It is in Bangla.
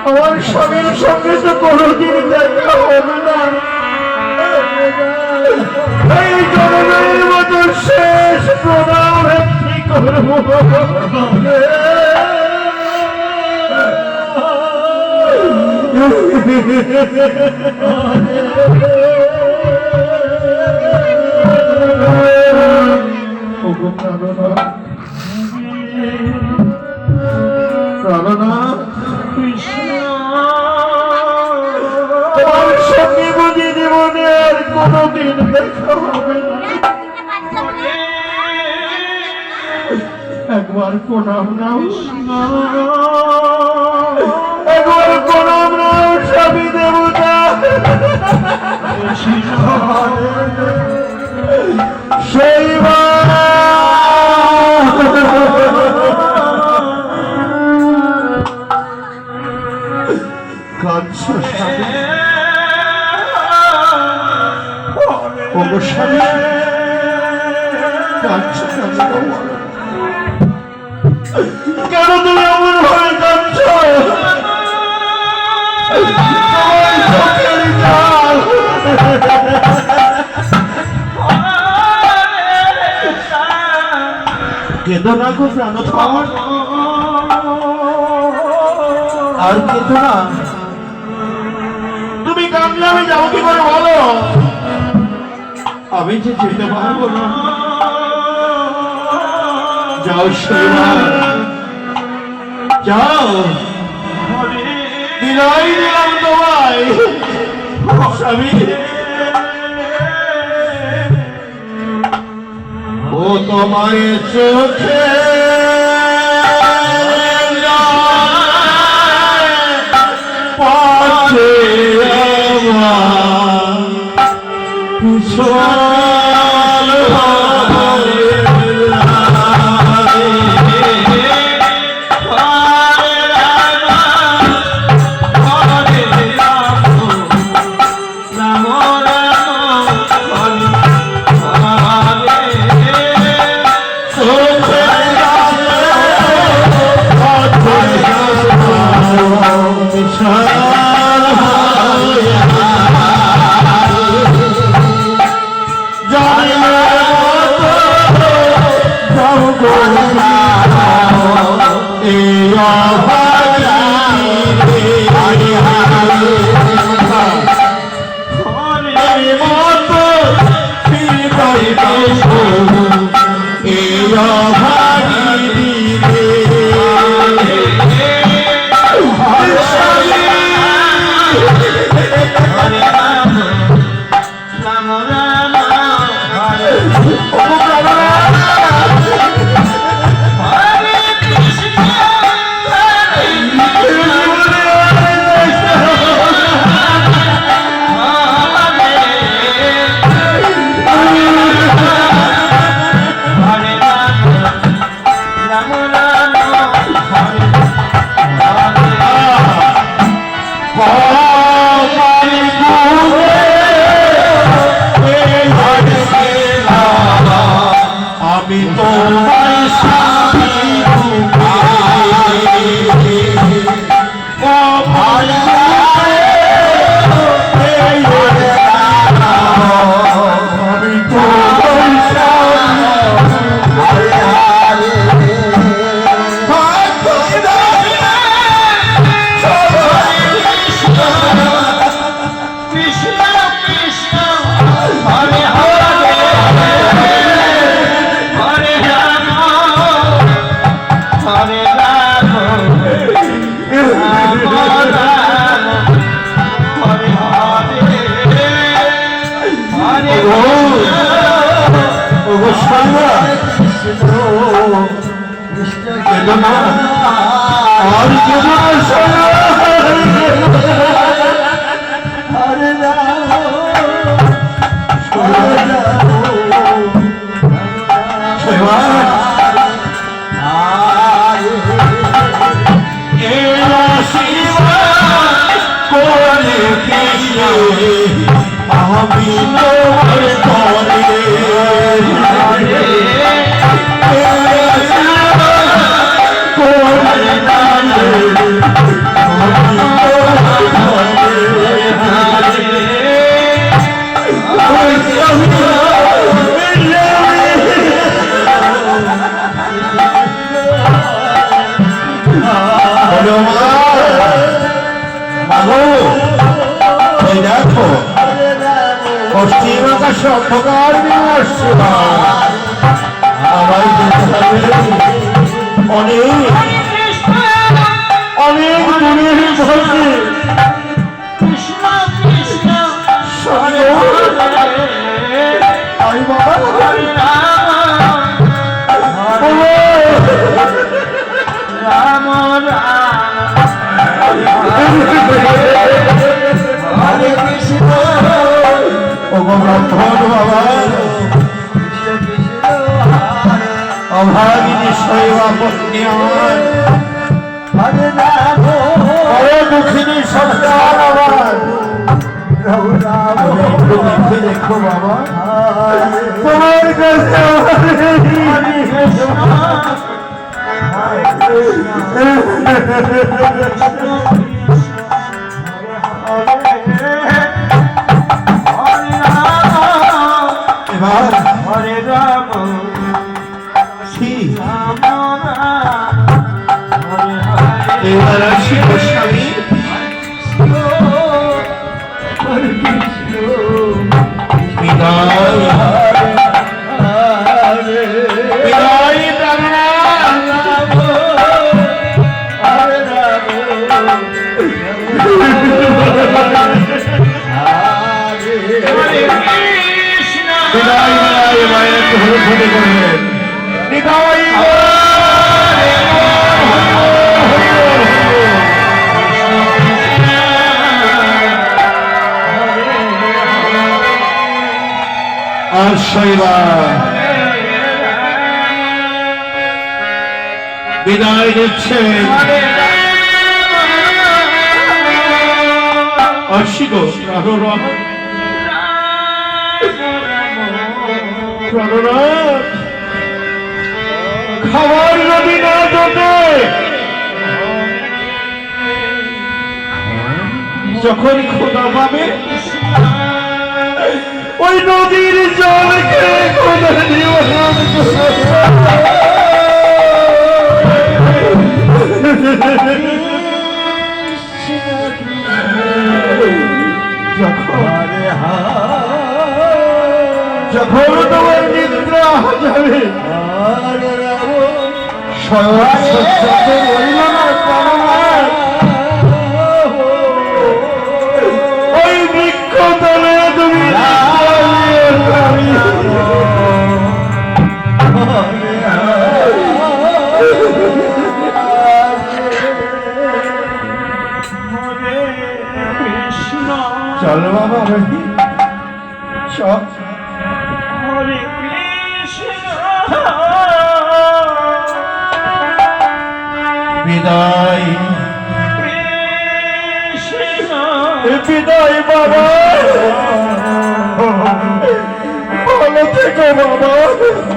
আমার স্বামীর সঙ্গে তো কোনোদিন দেখা হবে না, এই জনমের মতো শেষ প্রণাম একটি করব। তোমার সঙ্গে বুঝি জীবনে আর কোনোদিন দেখা হবে না। একবার প্রণাম নাও, একবার প্রণাম নাও স্বামী দেবতা। সেইবা কেন তুমি এমন ভাবে কাঁদছ? কেঁদো না গো প্রাণধন, আর কেঁদো না। তুমি কাঁদলে আমি যাবো কি করে বলো? আমি যে যেতে পারবো না। যাও শৈবা, যাও, বিদায় দিলাম তোমায় স্বামী। ও তোমায় চোখে পাচ্ছে অন্ধকার নিয়ে আসছে না আমায় যেতে হবে অনেক অনেক দূরের ভক্তি আই বাবা রাম হরে কৃষ্ণ ব্রাহ্মণ বাবা অভাগিনী শৈবা পত্নী আমার হরে রাম বড় দুঃখিনী সন্তান আমার দেখো বাবা তোমার কাছে হরে রাম এবার আসি গোস্বামী বিদায় বিদায় বিদায় মায়ের হলুদ হতে করবেন বিদায় আর শৈবা বিদায় দিচ্ছে অশিক খাবার যদি না জোটে যখন খোদা পাবে ওই নদীর জলকে খোদা নিবারণ যখন তোমার নিদ্রা যাবে ওই বৃক্ষ তলে তুমি চল বাবা চল হরে কৃষ্ণ বিদায় কৃষ্ণ বিদায় বাবা ভালো থেকো বাবা